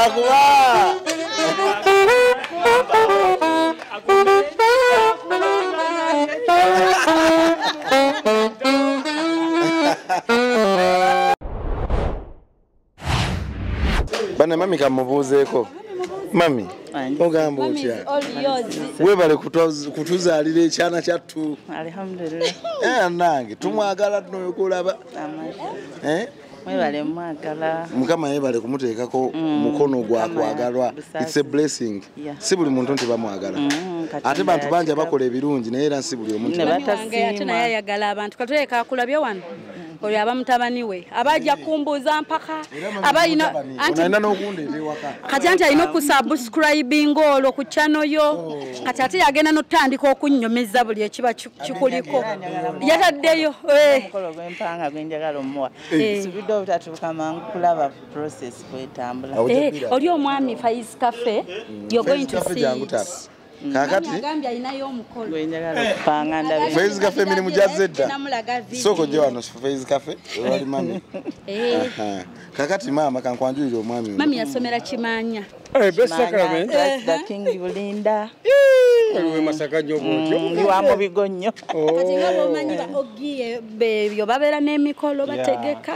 Kuba. Bana mami kamubuzeeko. Mami, ogamba otya? Webale kutuzaalira ekyana kyattu. Alhamdulillah. Nange tumwagala tuno kulaba. Webale mwagala. Mukama yebale kumuteekako mukono gwa kwagalwa. It's a blessing. Si buli muntu nti bamwagala. Ate bantu bangi abakola ebirungi naye era si buli omuntu. Ate naye ayagala abantu. Katuleka akulabye wano. Oli abamutabani we abajja kumbuza mpaka abayina anti n'okundeeta ewaka kati anti alina okusubscribing olwo ku channel yo kati ate yagenda n'otandika okunnyomeza buli ekiba kikuliko yataddeyo omukolo gw'empanga gwenjagala omuwa subidde obutatuuka mangu kulaba process kwetambula oli omwami Faiz Cafe you're going to see kakati agambye alinayo omukolo gwenjagala okupanga ndabe Faiz Cafe mirimu gya zedda soko gye wano Faiz Cafe wali mami kakati mama kankwanjulira omwami mami yasomera Kimanya best sacrament the king Bulinda we masaka nyobotyo ndi wa mu bigonyo kati ngabo omanyi ba ogiye bebyo babeera n'emikolo bategeka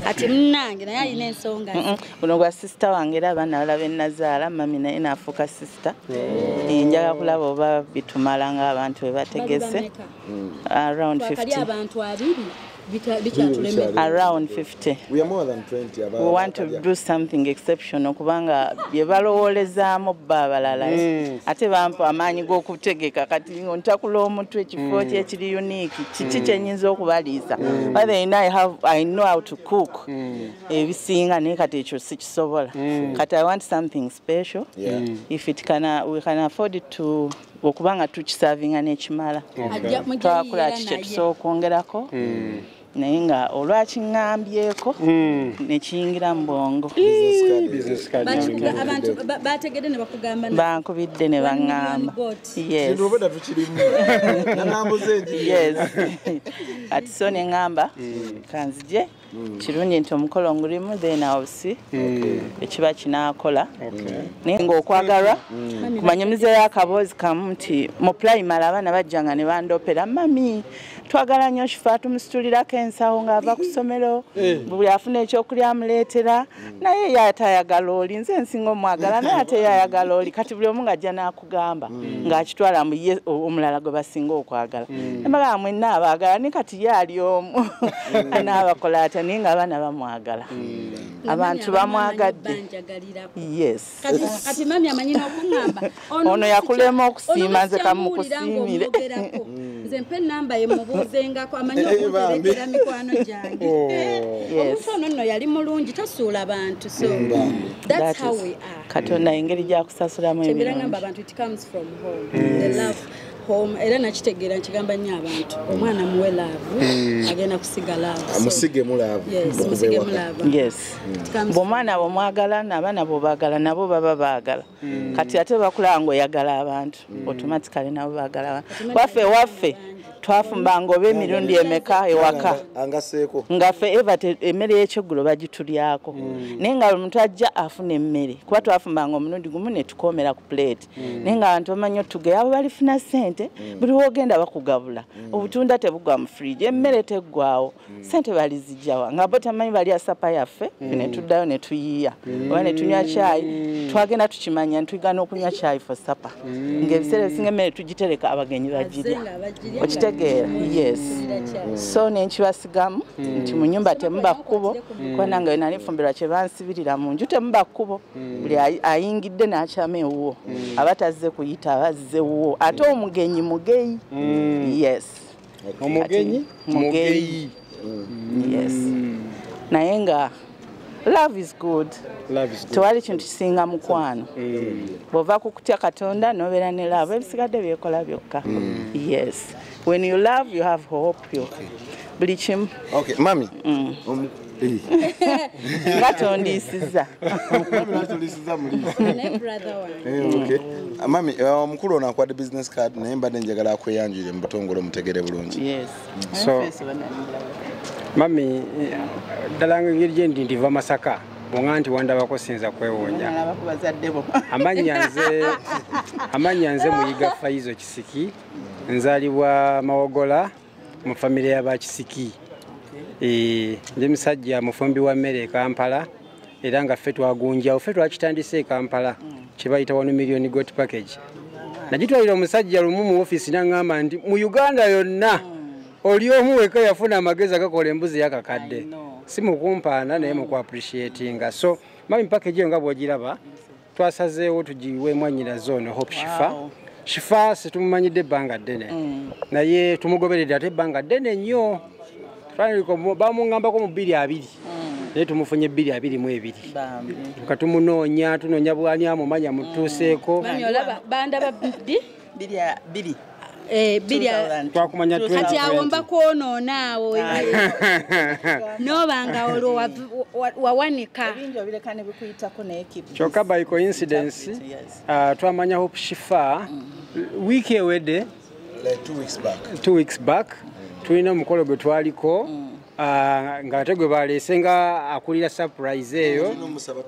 ati mnange naye alina ensonga buno gwa sister wange era abaana balaba nazaala mami naye naafuuka sister njagala kulaba oba bitumala ng'abantu bwe bategese around 50 abantu abiri around 50. We are more than 20. We want to do something exceptional kubanga bye balowolezaamu baabalala ate bampa amaanyi g'okutegeka kati ntakula omutwe ekifo kye kiri unique kiki kyenyinza okubaliisa but I know how to cook ebisinga naye kati ekyo sikisobola kati I want something special if we can afford it to okubanga tukisavinga n'ekimala twakula kiki tusobola okwongerako naye nga olwakiŋŋambyeko ne kiyingira mu bwongo abantu bategedde ne bakugamba bankubidde ne baŋŋamba ati so ne ŋŋamba kanzije kirungi nti omukolo ngulimu then awusi ekiba kinaakola naye ng'okwagalwa kumanyumizeyo akaboozi kamu nti mu primary abaana bajjanga ne bandopera mami twagala nnyo Shifah tumusitulirako ensawo ng'ava ku ssomero buli afuna ekyokulya amuleetera naye yatayagala oli nze nsinga omwagala naye ate yayagala oli kati buli omu ng'ajja n'akugamba ng'akitwala mu ye omulala gwe basinga okwagala embagala mwenna abaagala ne kati ye ali omu anaabakola ate naye ng'abaana bamwagala abantu bamwagadde yes kati mami amanyi n'okuŋŋamba ono yakulema okusiima nze kamukusiimire nze mpe ennamba ye mubuuzengako amanyi okuterekera mikwano gyange omusono nno yali mulungi tasuula abantu so that's how we are katonda engeri gyakusasulamu ebirungi abantu it comes from home the love home era nakitegeera nkigamba nnyo abantu omwana muwe laavu agenda kusiga laavu amusige mu laavu musige mu laavu yes bw'omwana bw'omwagala n'abaana bw'obaagala nabo baba baagala kati ate bakulaba ng'oyagala abantu automatically nabo baagala waffe twafumbanga oba emirundi emeka ewaka nga ffe eva emmere y'ekyeggulo bagitulyako naye nga omuntu ajja afuna emmere kuba twafumbanga omulundi gumu ne tukoomera ku plate naye nga abantu bamanyi otugeya abo balifuna ssente buli woogenda bakugabula obutunda tebugwa mu fridge emmere teggwawo ssente balizijjawa nga bo tamanyi balya sapa yaffe ne tuddayo ne tuyiiya oba ne tunywa caayi twagenda tukimanya ntuyigana okunywa caayi for sapa ng'ebiseera ebisinga emmere tugitereka abagenyi bagirya yes so nenkibasigamu nti mu nnyumba temuba kkubo kuba nange we nali fumbirwa kye bansibirira mu nju temuba kkubo buli ayingidde n'akyama ewuwo abatazze kuyita abazze wuwo ate omugenyi mugeyi yes omugenyi mugeyi yes naye nga love is good tewali kintu kisinga mukwano bw'ova ku kutya katonda n'obeera ne love ebisigadde byekola byokka yes when you love you have hope buli kimu okay mami Ngatondisiza. Natondisiza mulisi. Ne brother one. Okay. Mami, omukulu ono akwade business card naye mbadde njagala akweyanjire mu butongole mutegere bulungi. Yes. So, mami, ddala ngeri gye ndiva Masaka. Bonga nti wandabako sinza kwewoonya. Amanya nze Muyiga Faizo Kisiki. Nzalibwa Mawogola mu family y'aba Kisiki. Ndi musajja mufumbi wa mmere e Kampala era nga ffe twagunjawo ffe twakitandise e Kampala kye bayita 1 million got package. Nagitwalira omusajja lumu mu office n'angamba nti mu Uganda yonna oli omu weka yafuna amagezi agakola embuzi yakakadde. Si mukumpaana naye muku appreciatinga. So mami package nga bw'ogiraba twasazeewo tugiweemu anyinazo ono hopeshifa. Shifah situmumanyidde ebbanga ddene naye tumugoberedde ate ebbanga ddene nnyo. Bamungambako mu 2-2 naye tumufunye 2-2 katumunoonya tunoonya bwani amumanya mutuuseeko bandaba 2 twakumanya kati awomba kwonoonaawo nobanga olwo wawanika kyokka by coincidence twamanya hopeshifa wiiki ewedde 2 weeks back tulina omukolo gwe twaliko nga ate gwe baleese nga akulira surprise eyo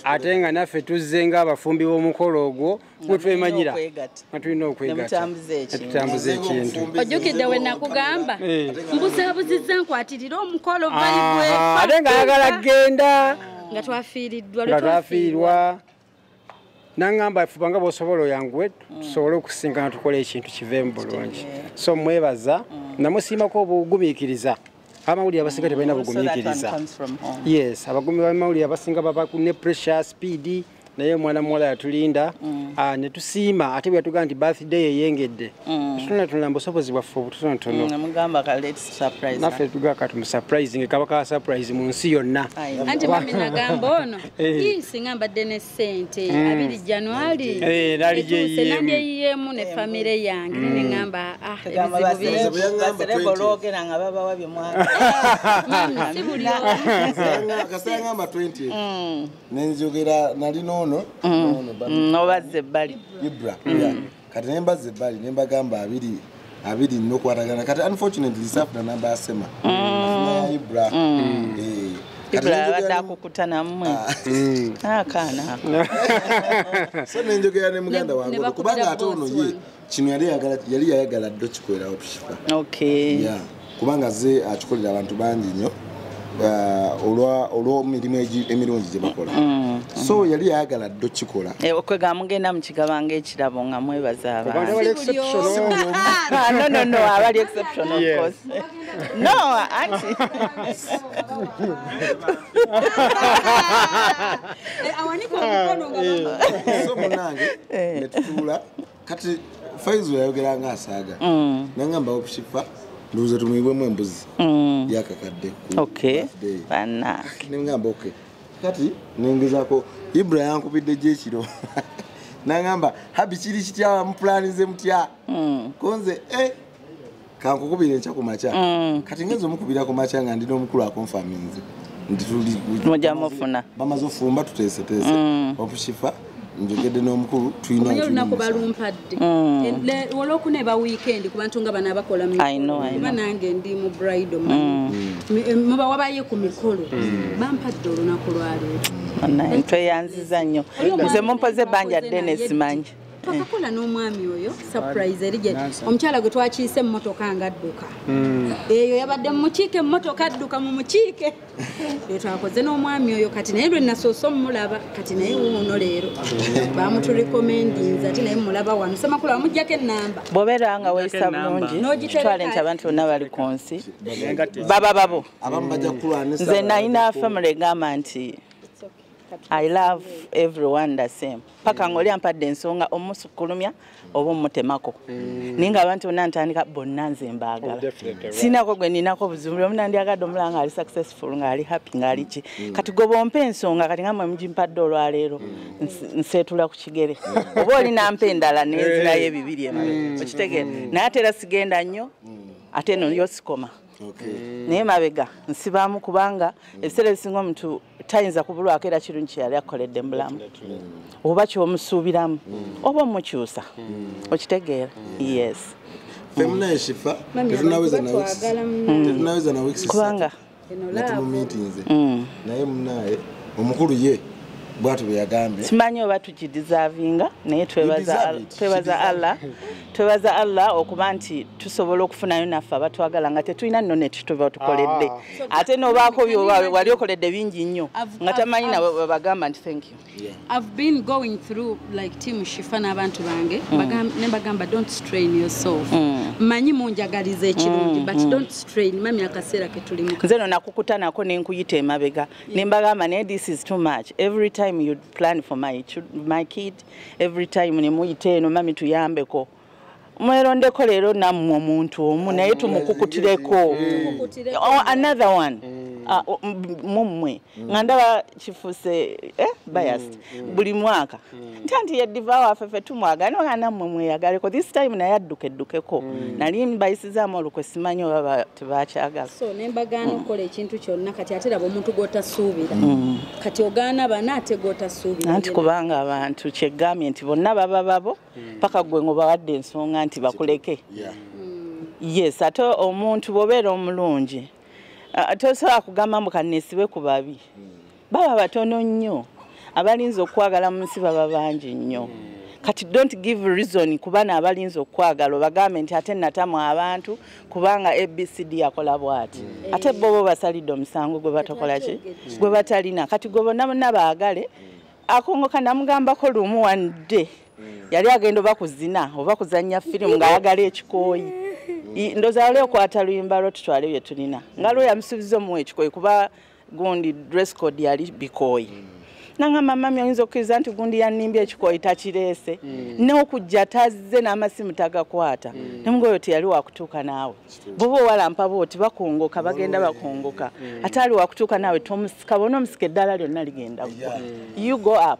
ate nga naffe tuzze nga abafumbi b'omukolo ogwo gwe twemanyira nga tulina okwegatta tutambuze ekintu ojjukidde we nakugamba mbuzaabuzizza nkwatirira omukolo balibwe ate nga ayagala kgenda nga twafiirirwa nangamba fuba nga bw'osobola oyanguwe tusobole okusinkana tukole ekintu kiveemu bulungi so mwebaza namusiimako obugumiikiriza amawulire abasinga tebalina bugumiikiriza yes abamawulire abasinga baba ne pressure speed naye mwana muwala yatulinda ne tusiima ate bwe yatugamba nti birthday eyengedde tunatulamba obusobozi bwaffe obutonotono naffe tugaka tumusurprising kabaka wa surprise mu nsi yonna anti mami nagamba ono singa mbadde ne ssente 2 January nandyeyiyemu ne famire yange neŋŋamba kasangamba 20 nenzogera nalino nobazze ebbali Ibra kati nembaze ebbali nembagamba 2 nokwatagana kati unfortunately safuna namba asema Ibra Ibra abadde akukuta nammwe akaana so nenjogera ne muganda wange kubanga ate ono ye kino yali yayagala ddo kikolera hopeshifa kubanga ze akikolera abantu bangi nnyo olw'emirimu emirungi gye bakola so yali yayagala ddo kikola okwega mugenda mukigaba ng'ekirabo nga mwebaza abantu no abali exception of course no auntie so munange netutula kati Faizo yayogera nga asaaga nangamba hopeshifa nduze tumwibwemu embuzi yakakadde nengamba okay kati nengezako Ibra yankubidde gyekiro nangamba habi kiri kitya mupulanize mutya konze kankukubira enkya ku makya kati ngenza omukubira ku makya nga ndina omukulu akonfaminze nti tuli bamaze ofumba tuteeseteese hopeshifa njogedde n'omukulu tulina olunaku balumpadde olwokuna weekend ku bantu nga bano abakola kuba nange ndi mu bridal muba wabaye ku mikolo bampadde olunaku lwaleero tweyanziza nnyo nze mumpoze ebbanja ddene simanyi twakakola n'omwami oyo surprise erige omukyala gwe twakiise emmotoka nga adduka eyo yabadde mumukiike emmotoka adduka mu mukiike eyo twakoze n'omwami oyo kati naye lwe nasoosa omulaba kati naye wuuno leero bamuturekomendinza ate naye mulaba wano semakulu amuggyako ennamba bw'obeera nga weeyisa bulungi kitwale nti abantu bonna bali ku nsi baba babo nze nalina family egamba nti I love everyone the same. Paka ngoli ampadde ensonga omusukulumya oba mutemako. Ninga abantu bonna ntandika bonna nze mbaagala. Sinako gwe ninako buzibu omuna ndyagadde omulanga ali successful nga ali happy nga ali ki. Kati gobo ompe ensonga kati ngamwe mujimpadde olwaleero nseetula ku kigere. Oba oli nampe endala n'enzira y'ebibiri emabe. Okitegere. Naye ate era sigenda nnyo ate no yosikoma. naye mabega nsibaamu kubanga ebiseera ebisinga omuntu tayinza kubulwako era kirungi kyeyali akoledde mubulamu oba kyomusuubiramu oba omukyusa okitegeera yes femuna Shifah tetunaweza na weeks kubanga natumumitinze naye munaye omukulu ye bwatu beyagambye simanyi oba tukideservinga naye twebaza Allah okuba nti tusobola okufunayo naffe abatwagala nga tetulina nno netutuba tukoledde ate nobaako wali okoledde bingi nnyo nga tamanyi nawe bagamba nti thank you. I've been going through like team Shifah n'abantu bange nebagamba don't strain yourself manyi munjagaliza ekirungi but don't strain mami akaseera ketulimu nze no nakukuta nako nenkuyita emabega nembagamba naye this is too much every time you plan for my kid every time nemuyite eno mami tuyambeko mwerondeko leero nammwe omuntu omu naye tumukukutireko another one mummwe nga ndaba kifuuse biased buli mwaka nti yeddiva waffe ffe tumwagala nammwe mweyagaleko this time naye addukeddukeko nali mbayisizaamu olukwe simanyi oba tebakyagala so nembagaana okukola ekintu kyonna kati ate raba omuntu gw'otasuubira kati ogaana bana ate gw'otasuubira anti kubanga abantu kyegambye nti bonna baba babo paka gwe ngobawadde ensonga nti bakuleke yes ate omuntu bwobeera omulungi tosobola kugamba mbu kanneesibe ku babi baba batono nnyo abalinza okwagala mu nsi baba bangi nnyo kati don't give reason kubana abalinza okwagala obagambe nti ate natamu abantu kubanga ABCD yakola bwati ate bobo basalidde omusango gwe batakola ki gwe batalina kati gwe bonna baagale akongoka namugambako lumu one day yali agenda oba kuzina oba kuzanya firimu ng'ayagala ekikooyi ndoza wale okwata luyimba lwo tutwale bye tulina nga lwo yamusuubiza omuwa ekikooyi kuba gundi dress code yali bikooyi nangamba mami oyinza okkiriza nti gundi yannimbye ekikooyi takireese n'okujja tazze n'amasimu tagakwata nemugoyo teyali wakutuuka naawe boba owalampa booti bakongoka bagenda bakongoka ate ali wakutuuka naawe tomusika bona omusika eddala lyonna ligenda ggwa you go up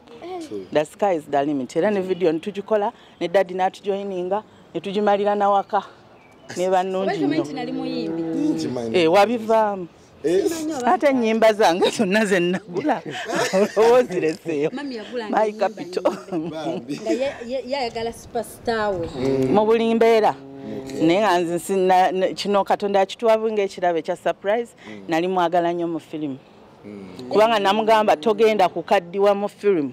the sky is the limit era ne video netugikola ne daddi n'atujoyininga netugimalira nawaka ne bannungi nnyo wabivaamu ate ennyimba zange zonna ze nnagula olowoozireseeyo my capital yayagala superstar we mu buli mbeera naye nga nze kino katonda akitwavu ng'ekirabo ekya surprise nali mwagala nnyo mu firimu kubanga namugamba togenda kukaddiwa mu firimu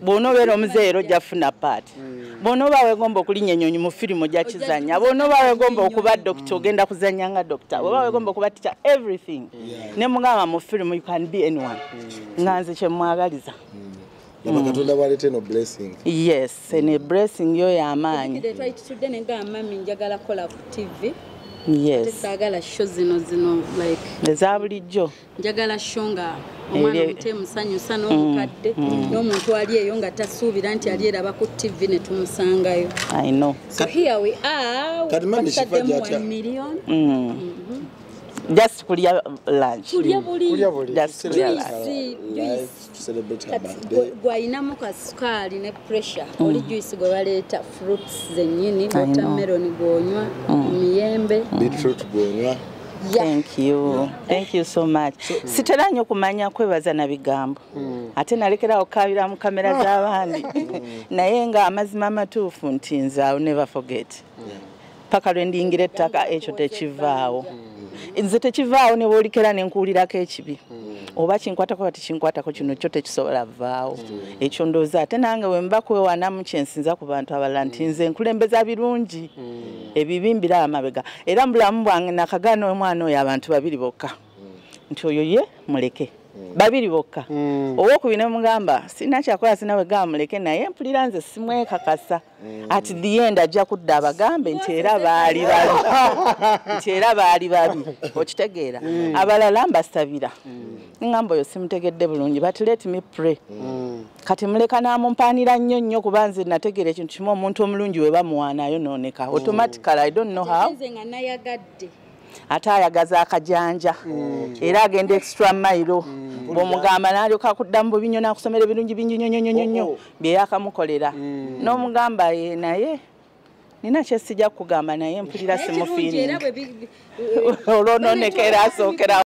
bw'onoobeera omuzeero ojja kufuna paati bw'onooba weegomba okulinnya ennyonyi mu firimu ojja kizannya bw'onooba weegomba okuba dokita ogenda kuzannya nga dokita bw'oba weegomba okuba teacher everything ne mugamba mu firimu you can be anyone nga nze kye mwagaliza Katonda bwaleeta eno blessing yes ene blessing yo y'amaanyi twayitudde negamba mami njagala kola ku TV yes sagala show zino like eza bulijjo njagala show nga omwana omute musanyusa n'omukadde n'omuntu ali eyo nga tasuubira nti ali eraba ku TV ne tumusangayo I know so here we are kati mami Shifah $1 million just kulya lunch just kulya lunch celebrate her birthday gwayinamu kasukaali ne pressure oli juice gwe baleeta fruits zennyini watermelon gwonywa miyembe beetroot gwonywa thank you so much sitera nnyo kumanya kwebaza na bigambo ate nalekerawo kaabira mu kamera z'abandi naye nga amazima amatuufu nti nze I'll never forget paka lwe ndiyingira ettaka ekyo tekivaawo nze tekivaawo ne bwolikera ne nkuwulirako ekibi oba kinkwatako kati kinkwatako kino kyo tekisobola vaawo ekyo ndowooza ate nange bwe mba kwewanamu kyensinza ku bantu abalala nti nze nkulembeza birungi ebibi mbira amabega era mu bulamu bwange nakagaana omwana oyo abantu babiri bokka nti oyo ye muleke babiri bokka owokubiri ne mugamba sina kyakola sinawe gamba muleke naye mpulira nze simwekakasa at the end ajja kudda abagambe nti era baali babi okitegeera abalala mbasabira ngamba oyo simutegedde bulungi but let me pray kati muleka namumpaanira nnyo kuba nze nategeera ekintu kimu omuntu omulungi we bamuwaanayo nooneka automatically I don't know how ate ayagaza akajanja era agenda extra mile bw'omugamba n'alyoka akuddamu bubinyo n'akusomera ebirungi bingi nnyo bye yakamukolera n'omugamba ye naye nina kyesijja kugamba naye mpulira simufiiringi olwononekera asookera